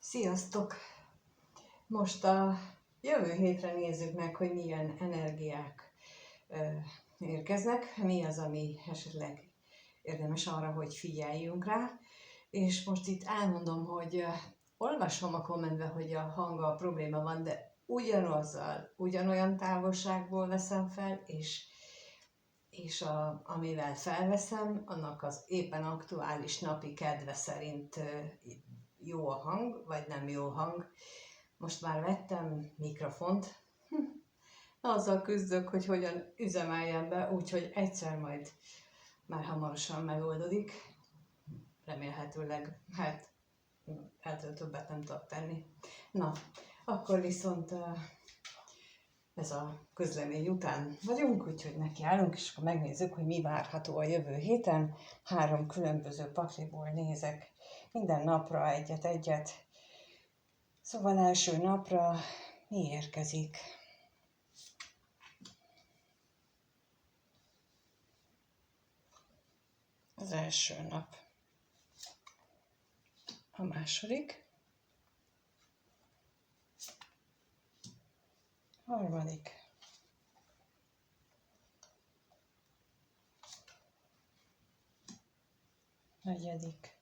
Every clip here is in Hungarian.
Sziasztok! Most a jövő hétre nézzük meg, hogy milyen energiák érkeznek, mi az, ami esetleg érdemes arra, hogy figyeljünk rá. És most itt elmondom, hogy olvasom a kommentbe, hogy a hanggal probléma van, de ugyanolyan távolságból veszem fel, és amivel felveszem, annak az éppen aktuális napi kedve szerint jó a hang, vagy nem jó hang. Most már vettem mikrofont, azzal küzdök, hogy hogyan üzemeljem be, úgyhogy egyszer majd már hamarosan megoldódik. Remélhetőleg, ettől többet nem tudok tenni. Na, akkor viszont ez a közlemény után vagyunk, úgyhogy nekiállunk, és akkor megnézzük, hogy mi várható a jövő héten. 3 különböző pakliból nézek minden napra egyet-egyet. Szóval első napra mi érkezik? Az első nap. A második. Harmadik. Negyedik.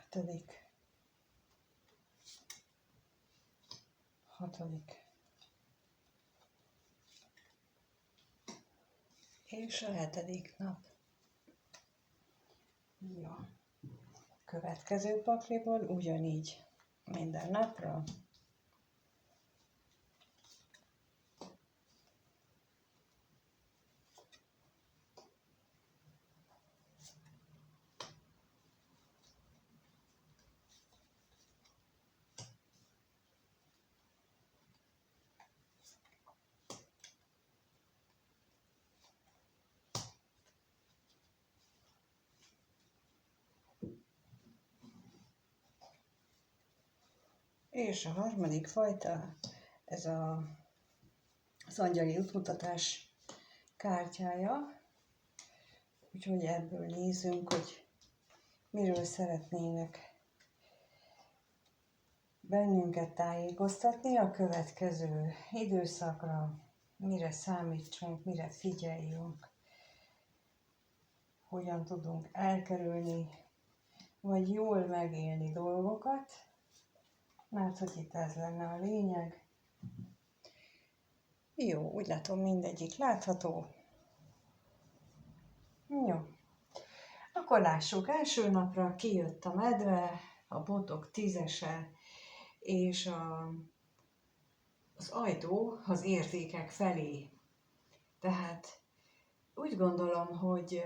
Ötödik. Hatodik. És a 7. nap. Jó. Következő pakliból ugyanígy minden napra. És a harmadik fajta, ez az angyali útmutatás kártyája. Úgyhogy ebből nézzünk, hogy miről szeretnének bennünket tájékoztatni a következő időszakra, mire számítsunk, mire figyeljünk, hogyan tudunk elkerülni, vagy jól megélni dolgokat, mert hogy itt ez lenne a lényeg. Jó, úgy látom, mindegyik látható. Jó. Akkor lássuk, első napra kijött a medve, a botok 10-ese, és az ajtó az értékek felé. Tehát úgy gondolom, hogy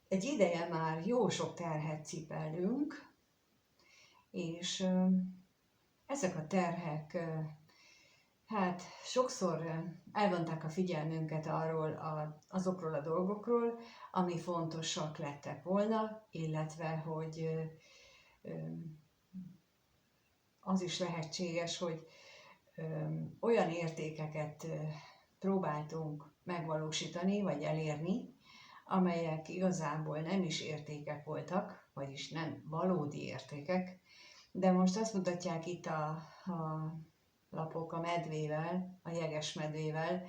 egy ideje már jó sok terhet cipelünk, és ezek a terhek sokszor elvonták a figyelmünket azokról a dolgokról, ami fontosak lettek volna, illetve hogy az is lehetséges, hogy olyan értékeket próbáltunk megvalósítani, vagy elérni, amelyek igazából nem is értékek voltak, vagyis nem valódi értékek, de most azt mutatják itt a lapok a medvével, a jeges medvével,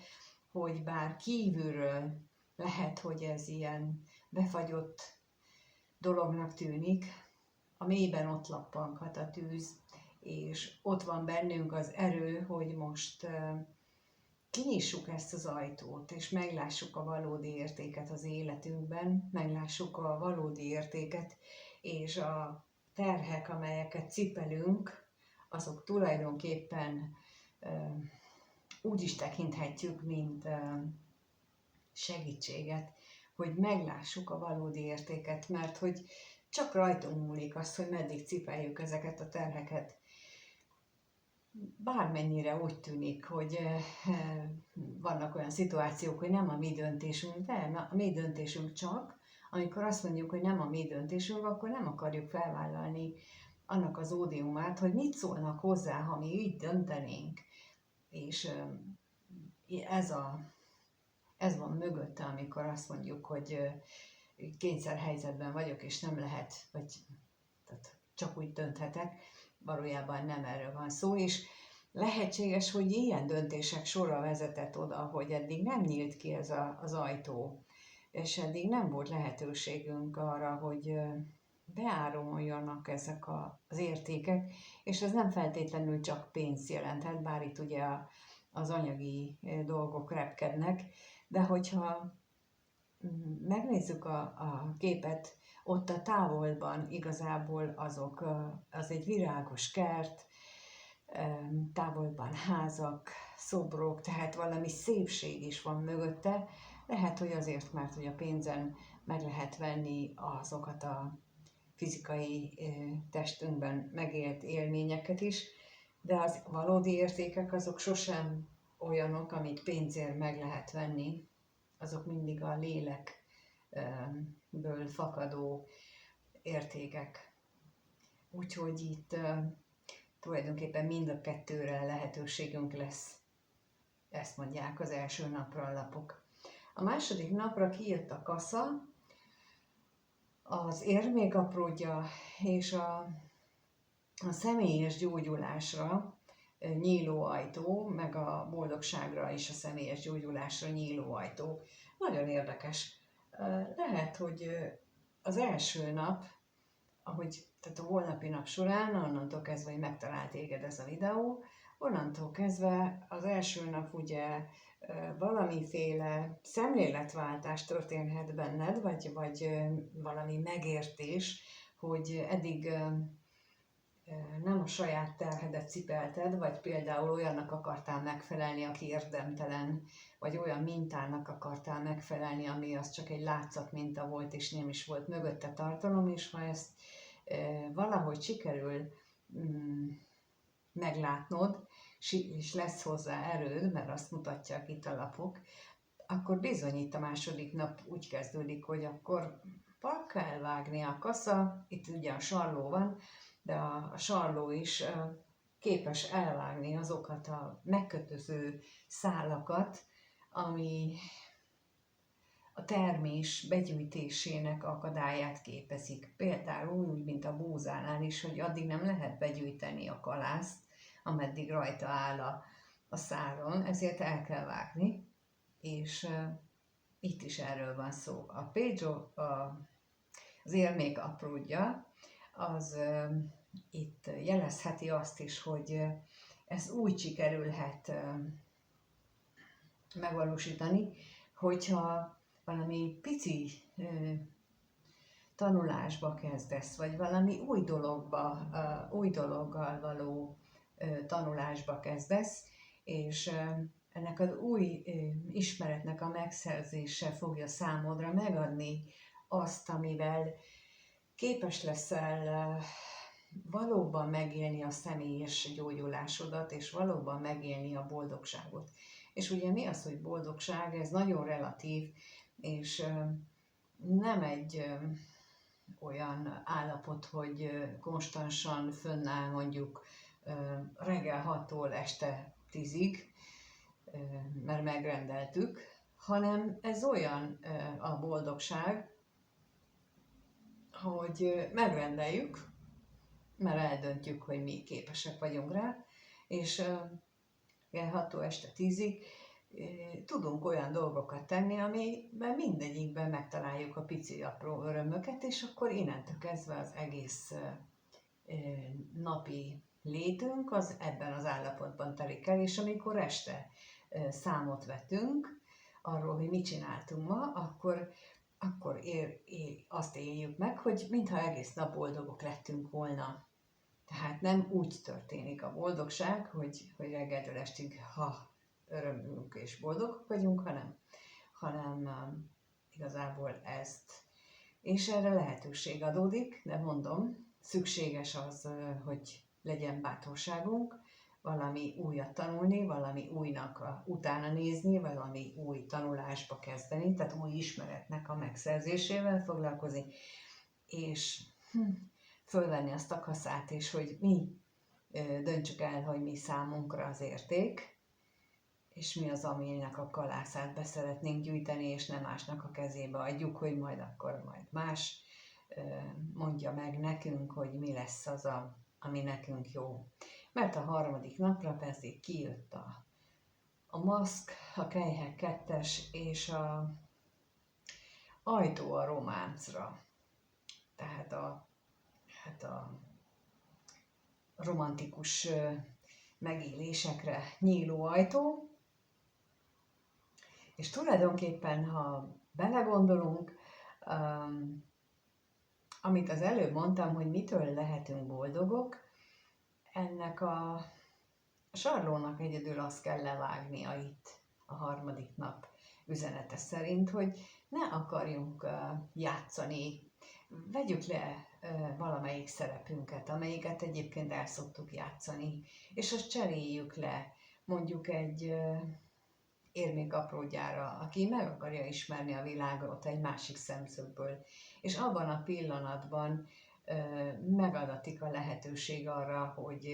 hogy bár kívülről lehet, hogy ez ilyen befagyott dolognak tűnik, a mélyben ott lappanghat a tűz, és ott van bennünk az erő, hogy most kinyissuk ezt az ajtót, és meglássuk a valódi értéket az életünkben, meglássuk a valódi értéket, és a terhek, amelyeket cipelünk, azok tulajdonképpen úgy is tekinthetjük, mint segítséget, hogy meglássuk a valódi értéket, mert hogy csak rajtunk múlik az, hogy meddig cipeljük ezeket a terheket. Bármennyire úgy tűnik, hogy vannak olyan szituációk, hogy nem a mi döntésünk, de a mi döntésünk csak, amikor azt mondjuk, hogy nem a mi döntésünk, akkor nem akarjuk felvállalni annak az ódiumát, hogy mit szólnak hozzá, ha mi így döntenénk. És ez van mögötte, amikor azt mondjuk, hogy kényszerhelyzetben vagyok, és nem lehet, vagy tehát csak úgy dönthetek, valójában nem erről van szó, és lehetséges, hogy ilyen döntések sora vezetett oda, hogy eddig nem nyílt ki ez az ajtó, és eddig nem volt lehetőségünk arra, hogy beáramoljanak ezek az értékek, és ez nem feltétlenül csak pénzt jelenthet, bár itt ugye az anyagi dolgok repkednek, de hogyha megnézzük a képet, ott a távolban igazából az egy virágos kert, távolban házak, szobrok, tehát valami szépség is van mögötte. Lehet, hogy azért, mert hogy a pénzen meg lehet venni azokat a fizikai testünkben megélt élményeket is, de az valódi értékek azok sosem olyanok, amit pénzért meg lehet venni, azok mindig a lélekből fakadó értékek. Úgyhogy itt tulajdonképpen mind a kettőre lehetőségünk lesz. Ezt mondják az első napra a lapok. A második napra kijött a kasza, az érmékapródja és a személyes gyógyulásra nyíló ajtó, meg a boldogságra és a személyes gyógyulásra nyíló ajtó. Nagyon érdekes. Lehet, hogy az első nap, tehát a holnapi nap során, onnantól kezdve, hogy megtalált téged ez a videó, onnantól kezdve az első nap ugye valamiféle szemléletváltás történhet benned, vagy valami megértés, hogy eddig nem a saját terhedet cipelted, vagy például olyannak akartál megfelelni, aki érdemtelen, vagy olyan mintának akartál megfelelni, ami az csak egy látszat minta volt, és nem is volt mögötte tartalom, és ha ezt valahogy sikerül meglátnod, és lesz hozzá erőd, mert azt mutatják itt a lapok, akkor bizony itt a második nap úgy kezdődik, hogy akkor pakka elvágni a kasza, itt ugye a sarló van, de a sarló is képes elvágni azokat a megkötöző szálakat, ami a termés begyűjtésének akadályát képezik. Például úgy, mint a búzánál is, hogy addig nem lehet begyűjteni a kalászt, ameddig rajta áll a száron, ezért el kell vágni, és itt is erről van szó. A az érmék apródja, az itt jelezheti azt is, hogy ez úgy sikerülhet megvalósítani, hogyha valami pici tanulásba kezdesz, vagy valami új dologgal való tanulásba kezdesz, és ennek az új ismeretnek a megszerzése fogja számodra megadni azt, amivel képes leszel valóban megélni a személyes gyógyulásodat, és valóban megélni a boldogságot. És ugye mi az, hogy boldogság? Ez nagyon relatív, és nem egy olyan állapot, hogy konstansan fönnáll mondjuk reggel 6-tól este 10-ig, mert megrendeltük, hanem ez olyan a boldogság, hogy megrendeljük, mert eldöntjük, hogy mi képesek vagyunk rá, és 6-tól este 10-ig tudunk olyan dolgokat tenni, amiben mindegyikben megtaláljuk a pici apró örömöket, és akkor innentől kezdve az egész napi létünk az ebben az állapotban telik el, és amikor este számot vetünk arról, hogy mit csináltunk ma, akkor azt éljük meg, hogy mintha egész nap boldogok lettünk volna. Tehát nem úgy történik a boldogság, hogy reggeltől estig örömünk és boldogok vagyunk, hanem igazából ezt. És erre lehetőség adódik, de mondom, szükséges az, hogy legyen bátorságunk, valami újat tanulni, valami újnak utána nézni, valami új tanulásba kezdeni, tehát új ismeretnek a megszerzésével foglalkozni, és fölvenni azt a kaszát, és hogy mi döntsük el, hogy mi számunkra az érték, és mi az, aminek a kalászát be szeretnénk gyűjteni, és nem másnak a kezébe adjuk, hogy majd akkor majd más mondja meg nekünk, hogy mi lesz az, ami nekünk jó. Mert a harmadik napra pedig kijött a maszk, a Kejhek 2-es és a ajtó a románcra. Tehát a romantikus megélésekre nyíló ajtó. És tulajdonképpen, ha belegondolunk, amit az előbb mondtam, hogy mitől lehetünk boldogok, ennek a sarlónak egyedül azt kell levágnia itt a harmadik nap üzenete szerint, hogy ne akarjunk játszani, vegyük le valamelyik szerepünket, amelyiket egyébként el szoktuk játszani, és azt cseréljük le mondjuk egy érmékaprógyára, aki meg akarja ismerni a világot egy másik szemszögből, és abban a pillanatban megadatik a lehetőség arra, hogy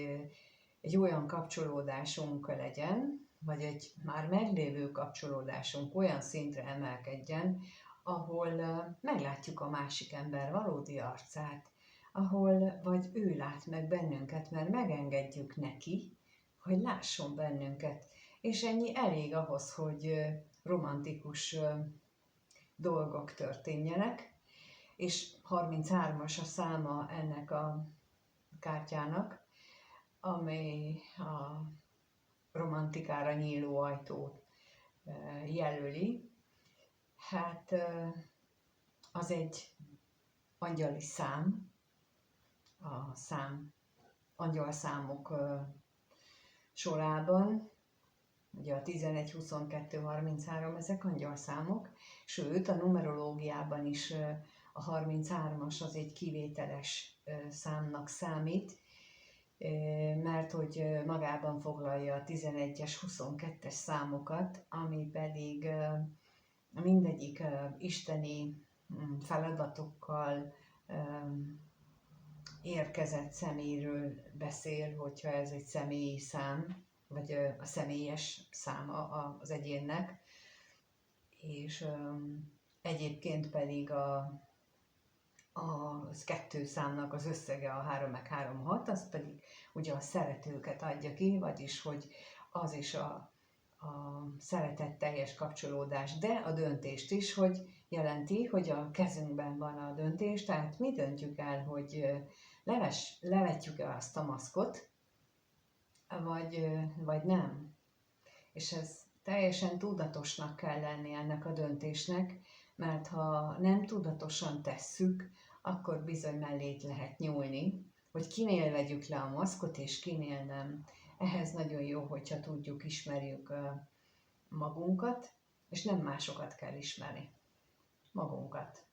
egy olyan kapcsolódásunk legyen, vagy egy már meglévő kapcsolódásunk olyan szintre emelkedjen, ahol meglátjuk a másik ember valódi arcát, ahol vagy ő lát meg bennünket, mert megengedjük neki, hogy lásson bennünket. És ennyi elég ahhoz, hogy romantikus dolgok történjenek, és 33-as a száma ennek a kártyának, amely a romantikára nyíló ajtót jelöli. Hát az egy angyali szám, angyalszámok sorában, ugye a 11, 22, 33, ezek angyalszámok, sőt a numerológiában is a 33-as az egy kivételes számnak számít, mert hogy magában foglalja a 11-es, 22-es számokat, ami pedig mindegyik isteni feladatokkal érkezett személyről beszél, hogyha ez egy személyi szám, vagy a személyes száma az egyénnek, és egyébként pedig az 2 számnak az összege a 3 meg 3, 6, az pedig ugye a szeretőket adja ki, vagyis hogy az is a szeretetteljes kapcsolódás, de a döntést is, hogy jelenti, hogy a kezünkben van a döntés, tehát mi döntjük el, hogy levetjük-e azt a maszkot, vagy nem. És ez teljesen tudatosnak kell lenni ennek a döntésnek, mert ha nem tudatosan tesszük, akkor bizony mellét lehet nyúlni, hogy kinél vegyük le a maszkot, és kinél nem. Ehhez nagyon jó, hogyha tudjuk, ismerjük magunkat, és nem másokat kell ismerni. Magunkat.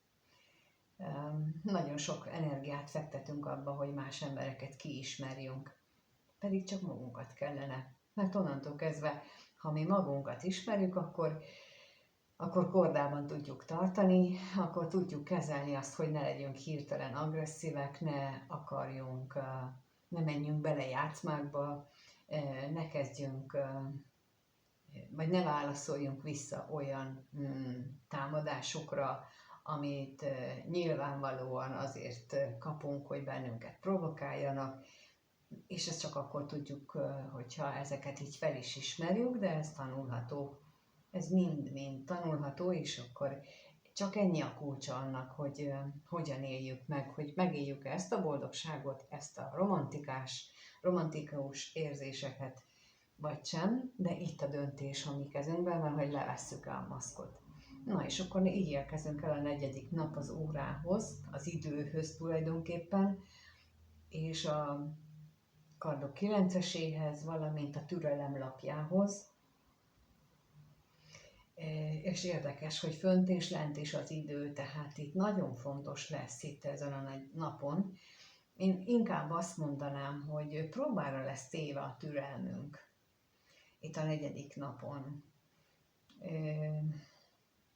Nagyon sok energiát fektetünk abba, hogy más embereket kiismerjünk. Pedig csak magunkat kellene. Mert onnantól kezdve, ha mi magunkat ismerjük, akkor kordában tudjuk tartani, akkor tudjuk kezelni azt, hogy ne legyünk hirtelen agresszívek, ne menjünk bele játszmákba, ne kezdjünk, vagy ne válaszoljunk vissza olyan támadásokra, amit nyilvánvalóan azért kapunk, hogy bennünket provokáljanak, és ezt csak akkor tudjuk, hogyha ezeket így fel is ismerjük, de ez tanulható. Ez mind-mind tanulható, és akkor csak ennyi a kulcsa annak, hogy hogyan éljük meg, hogy megéljük ezt a boldogságot, ezt a romantikus érzéseket, vagy sem, de itt a döntés a mi kezünkben van, hogy levesszük el a maszkot. Na és akkor így érkezünk el a 4. nap az órához, az időhöz tulajdonképpen, és a kardok 9-eséhez, valamint a türelem lapjához. És érdekes, hogy fönt és lent is az idő, tehát itt nagyon fontos lesz itt ezen a napon. Én inkább azt mondanám, hogy próbára lesz téve a türelmünk itt a 4. napon.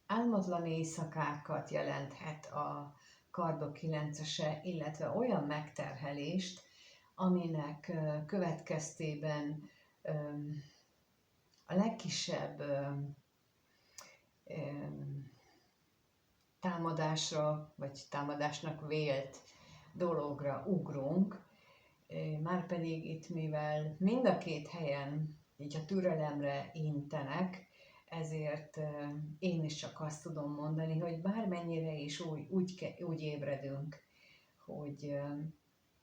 Álmatlan éjszakákat jelenthet a kardok 9-ese, illetve olyan megterhelést, aminek következtében a legkisebb támadásra, vagy támadásnak vélt dologra ugrunk, márpedig itt, mivel mind a két helyen így a türelemre intenek, ezért én is csak azt tudom mondani, hogy bármennyire is úgy ébredünk,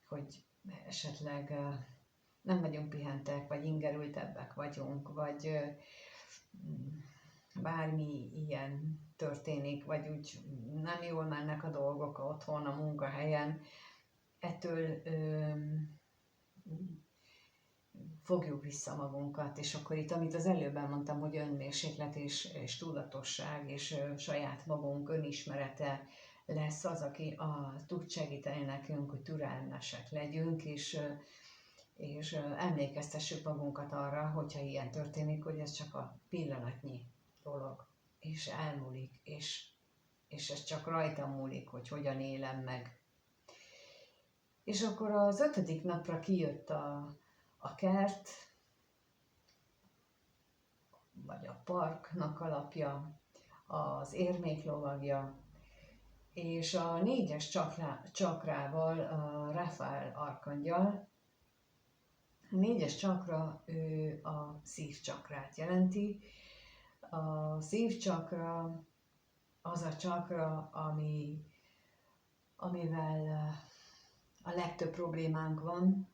hogy esetleg nem vagyunk pihentek, vagy ingerültebbek vagyunk, vagy bármi ilyen történik, vagy úgy nem jól mennek a dolgok otthon, a munkahelyen, ettől fogjuk vissza magunkat, és akkor itt, amit az előbb elmondtam, hogy önmérséklet és tudatosság, és saját magunk önismerete lesz az, aki tud segíteni nekünk, hogy türelmesek legyünk, és emlékeztessük magunkat arra, hogyha ilyen történik, hogy ez csak a pillanatnyi dolog, és elmúlik, és ez csak rajtam múlik, hogy hogyan élem meg. És akkor az 5. napra kijött a kert, vagy a parknak alapja, az érméklovagja, és a 4-es csakrával a Rafael arkangyal. A 4-es csakra ő a szívcsakrát jelenti. A szívcsakra az a csakra, amivel a legtöbb problémánk van.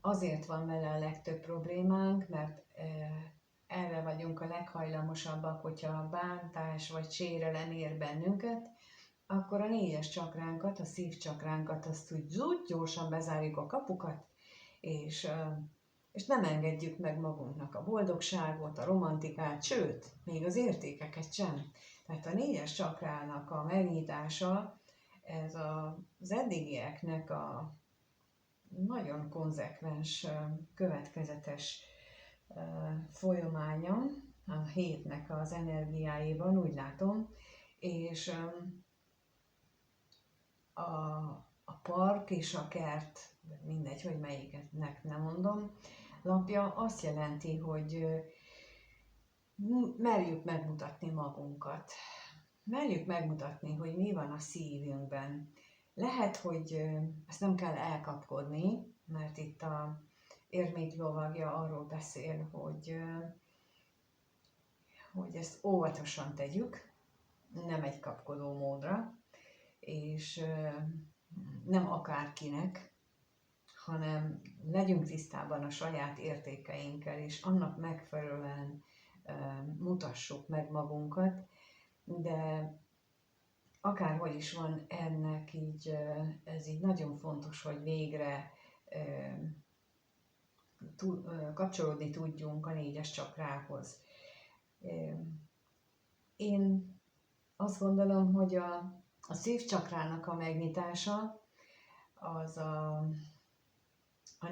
Azért van vele a legtöbb problémánk, mert erre vagyunk a leghajlamosabbak, hogyha a bántás vagy sérelem ér bennünket, akkor a 4-es csakránkat, a szívcsakránkat, azt úgy gyorsan bezárjuk a kapukat, és nem engedjük meg magunknak a boldogságot, a romantikát, sőt, még az értékeket sem. Tehát a 4-es csakrának a megnyitása, ez az eddigieknek a nagyon konzekvens, következetes folyamánya, a hétnek az energiáiban, úgy látom, és a park és a kert, mindegy, hogy melyiknek nem mondom, lapja azt jelenti, hogy merjük megmutatni magunkat. Merjük megmutatni, hogy mi van a szívünkben. Lehet, hogy ezt nem kell elkapkodni, mert itt a érméklovagja arról beszél, hogy ezt óvatosan tegyük, nem egy kapkodó módra, és nem akárkinek, hanem legyünk tisztában a saját értékeinkkel, és annak megfelelően mutassuk meg magunkat, de akárhol is van ennek így, ez így nagyon fontos, hogy végre kapcsolódni tudjunk a 4-es csakrához. Én azt gondolom, hogy a szívcsakrának a megnyitása az a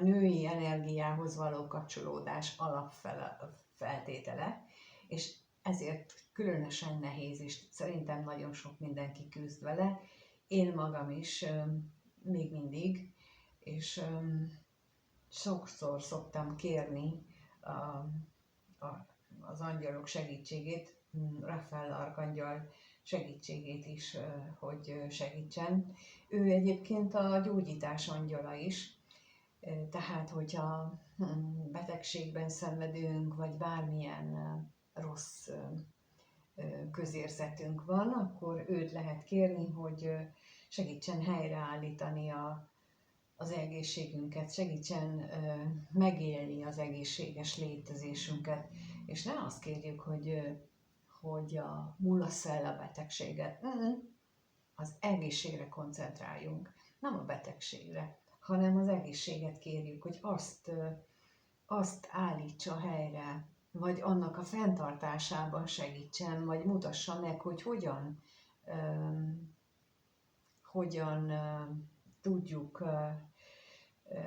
női energiához való kapcsolódás alapfeltétele, és ezért különösen nehéz, és szerintem nagyon sok mindenki küzd vele. Én magam is még mindig, és sokszor szoktam kérni az angyalok segítségét, Rafael arkangyal segítségét is, hogy segítsen. Ő egyébként a gyógyítás angyala is, tehát hogyha betegségben szenvedünk, vagy bármilyen rossz közérzetünk van, akkor őt lehet kérni, hogy segítsen helyreállítani az egészségünket, segítsen megélni az egészséges létezésünket, és ne azt kérjük, hogy mulassz el a betegséget. Az egészségre koncentráljunk, nem a betegségre, hanem az egészséget kérjük, hogy azt állítsa helyre, vagy annak a fenntartásában segítsen, vagy mutassa meg, hogy hogyan tudjuk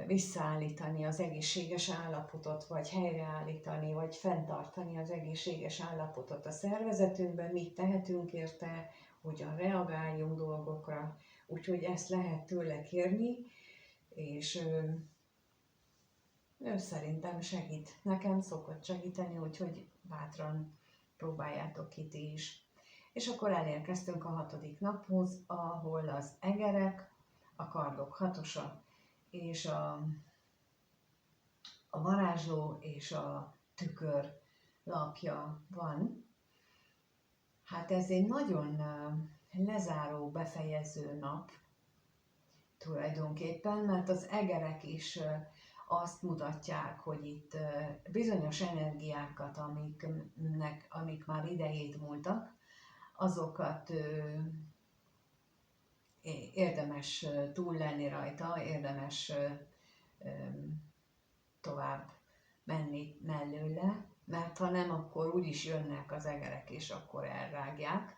visszaállítani az egészséges állapotot, vagy helyreállítani, vagy fenntartani az egészséges állapotot a szervezetünkben, mit tehetünk érte, hogyan reagáljunk dolgokra. Úgyhogy ezt lehet tőle kérni, és ő szerintem segít. Nekem szokott segíteni, úgyhogy bátran próbáljátok ki ti is. És akkor elérkeztünk a 6. naphoz, ahol az egerek, a kardok 6-osa és a varázsló és a tükör lapja van. Hát ez egy nagyon lezáró, befejező nap tulajdonképpen, mert az egerek is azt mutatják, hogy itt bizonyos energiákat, amik már idejét múltak, azokat érdemes túl lenni rajta, érdemes tovább menni mellőle, mert ha nem, akkor úgyis jönnek az egerek, és akkor elrágják.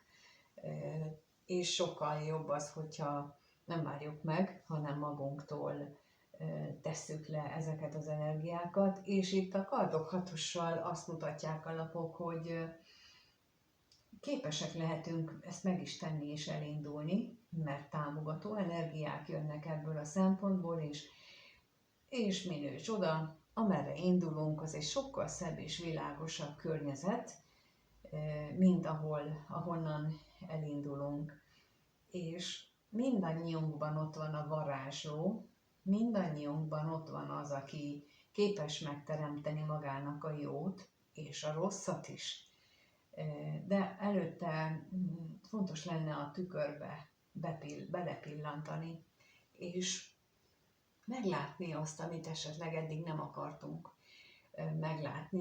És sokkal jobb az, hogyha nem várjuk meg, hanem magunktól tesszük le ezeket az energiákat. És itt a kardok 6-ossal azt mutatják a lapok, hogy képesek lehetünk ezt meg is tenni és elindulni, mert támogató energiák jönnek ebből a szempontból is, és minő csoda, amerre indulunk, az egy sokkal szebb és világosabb környezet, mint ahonnan elindulunk. És mindannyiunkban ott van a varázsló, mindannyiunkban ott van az, aki képes megteremteni magának a jót és a rosszat is. De előtte fontos lenne a tükörbe belepillantani, és meglátni azt, amit esetleg eddig nem akartunk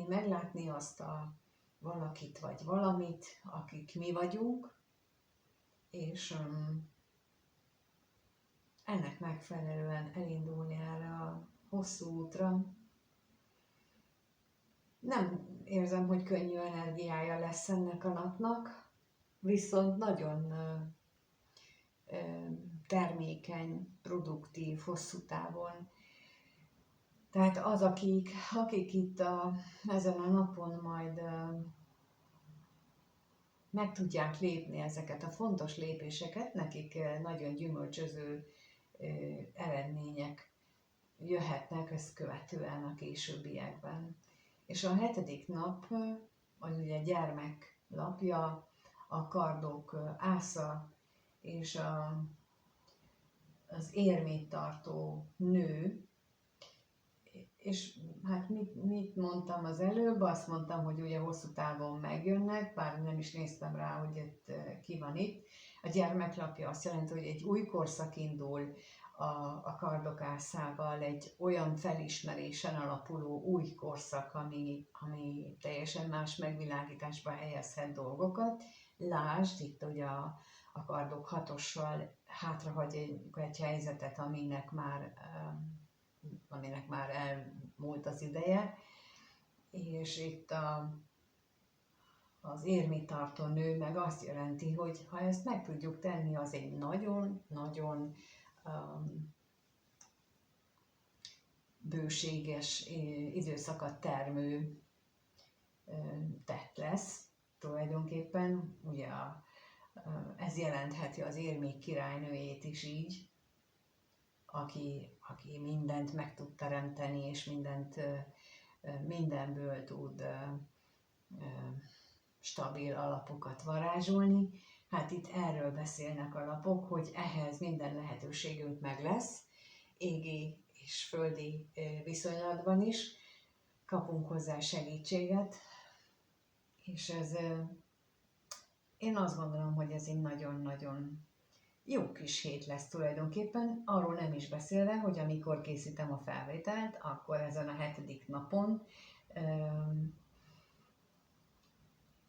meglátni azt a valakit vagy valamit, akik mi vagyunk, és ennek megfelelően elindulni erre a hosszú útra. Nem érzem, hogy könnyű energiája lesz ennek a napnak, viszont nagyon termékeny, produktív, hosszú távon. Tehát az, akik itt ezen a napon majd meg tudják lépni ezeket a fontos lépéseket, nekik nagyon gyümölcsöző eredmények jöhetnek ezt követően a későbbiekben. És a 7. nap, az ugye gyermek lapja, a kardok ásza és az érmét tartó nő. És hát mit mondtam az előbb? Azt mondtam, hogy ugye hosszú távon megjönnek, bár nem is néztem rá, hogy itt ki van itt. A gyermeklapja azt jelenti, hogy egy új korszak indul a kardok ászával, egy olyan felismerésen alapuló új korszak, ami teljesen más megvilágításba helyezhet dolgokat. Lásd, itt ugye a kardok 6-ossal hátrahagy egy helyzetet, aminek már elmúlt az ideje, és itt az érmét tartó nő meg azt jelenti, hogy ha ezt meg tudjuk tenni, az egy nagyon-nagyon bőséges időszakat termő tett lesz tulajdonképpen. Ugye ez jelentheti az érmék királynőjét is így, aki mindent meg tud teremteni, és mindenből tud stabil alapokat varázsolni. Hát itt erről beszélnek a lapok, hogy ehhez minden lehetőségünk meg lesz, égi és földi viszonylatban is, kapunk hozzá segítséget, és én azt gondolom, hogy ez egy nagyon-nagyon jó kis hét lesz tulajdonképpen, arról nem is beszélve, hogy amikor készítem a felvételt, akkor ezen a 7. napon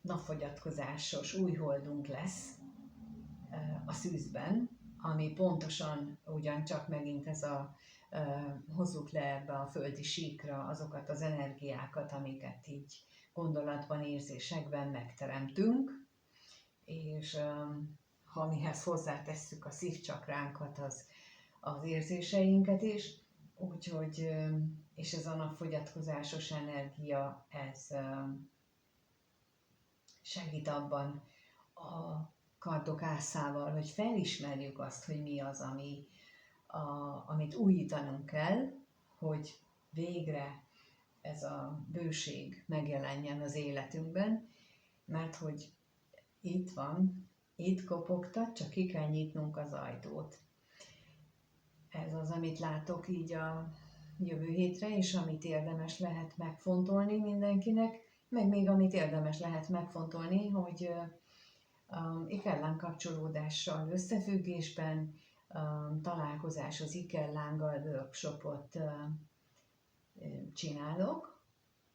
napfogyatkozásos újholdunk lesz a szűzben, ami pontosan ugyancsak megint ez hozzuk le ebbe a földi síkra azokat az energiákat, amiket így gondolatban, érzésekben megteremtünk, és ha mihez hozzátesszük a szívcsakránkat, az érzéseinket is, úgyhogy, és ez a napfogyatkozásos energia, ez segít abban a kardok ászával, hogy felismerjük azt, hogy mi az, amit újítanunk kell, hogy végre ez a bőség megjelenjen az életünkben, mert hogy itt van, itt kopogtat, csak ki kell nyitnunk az ajtót. Ez az, amit látok így a jövő hétre, és amit érdemes lehet megfontolni mindenkinek, meg még amit érdemes lehet megfontolni, hogy Ikellán kapcsolódással összefüggésben találkozás az Ikellánggal workshopot csinálok.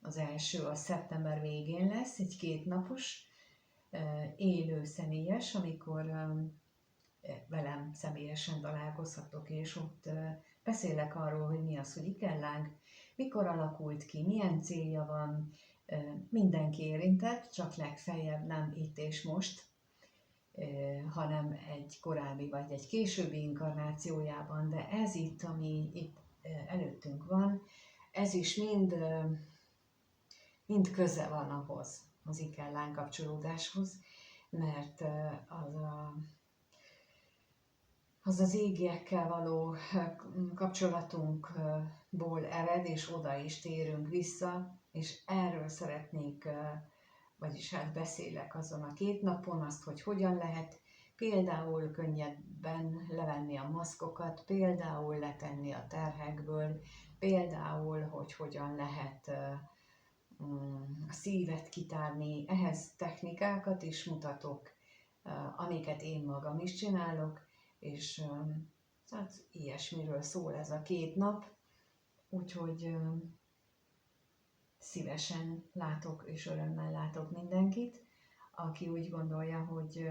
Az első a szeptember végén lesz, egy 2 napos élő személyes, amikor velem személyesen találkozhatok, és ott beszélek arról, hogy mi az, hogy Ikelláng, mikor alakult ki, milyen célja van, mindenki érintett, csak legfeljebb nem itt és most, hanem egy korábbi vagy egy későbbi inkarnációjában, de ez itt, ami itt előttünk van, ez is mind köze van ahhoz, az Ikellán kapcsolódáshoz, mert az égiekkel való kapcsolatunkból ered, és oda is térünk vissza, és erről szeretnék, vagyis hát beszélek azon a 2 napon, azt, hogy hogyan lehet például könnyebben levenni a maszkokat, például letenni a terhekből, például, hogy hogyan lehet a szívet kitárni. Ehhez technikákat is mutatok, amiket én magam is csinálok, és hát ilyesmiről szól ez a 2 nap, úgyhogy szívesen látok és örömmel látok mindenkit, aki úgy gondolja, hogy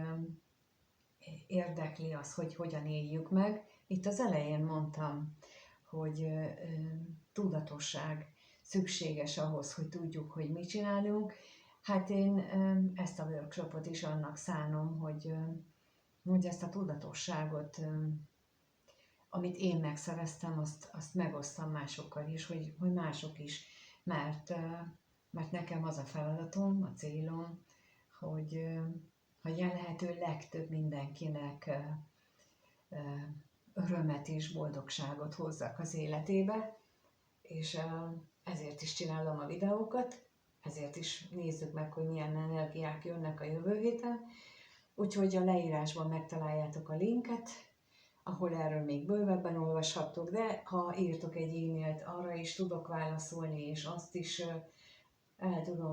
érdekli az, hogy hogyan éljük meg. Itt az elején mondtam, hogy tudatosság szükséges ahhoz, hogy tudjuk, hogy mit csinálunk. Hát én ezt a workshopot is annak szánom, hogy ezt a tudatosságot, amit én megszereztem, azt megosztam másokkal is, hogy mások is, mert nekem az a feladatom, a célom, hogy a lehető legtöbb mindenkinek örömet és boldogságot hozzak az életébe, és ezért is csinálom a videókat, ezért is nézzük meg, hogy milyen energiák jönnek a jövő héten. Úgyhogy a leírásban megtaláljátok a linket, ahol erről még bővebben olvashattok, de ha írtok egy e-mailt, arra is tudok válaszolni, és azt is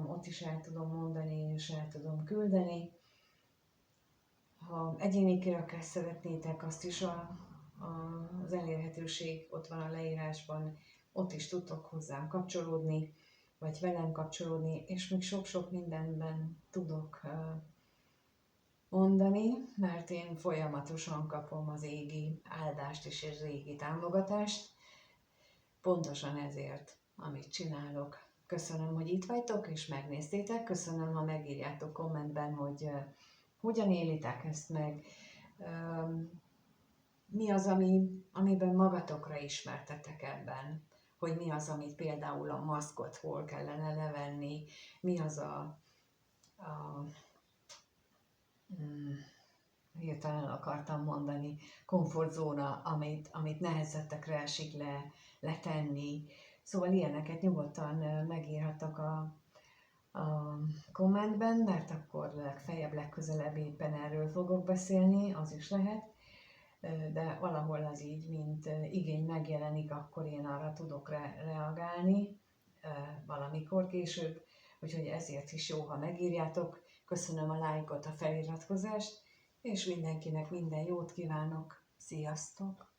ott is el tudom mondani, és el tudom küldeni. Ha egyéni kirakást szeretnétek, azt is az elérhetőség ott van a leírásban, ott is tudtok hozzám kapcsolódni, vagy velem kapcsolódni, és még sok-sok mindenben tudok mondani, mert én folyamatosan kapom az égi áldást és az égi támogatást, pontosan ezért, amit csinálok. Köszönöm, hogy itt vagytok és megnéztétek, köszönöm, ha megírjátok kommentben, hogy hogyan élitek ezt meg, mi az, amiben magatokra ismertetek ebben, hogy mi az, amit például a maszkot hol kellene levenni, mi az hirtelen akartam mondani, komfortzóna, amit nehezettekre esik letenni. Szóval ilyeneket nyugodtan megírhattak a kommentben, mert akkor legközelebb éppen erről fogok beszélni, az is lehet. De valahol az így, mint igény megjelenik, akkor én arra tudok reagálni valamikor később, úgyhogy ezért is jó, ha megírjátok. Köszönöm a lájkot, a feliratkozást, és mindenkinek minden jót kívánok. Sziasztok!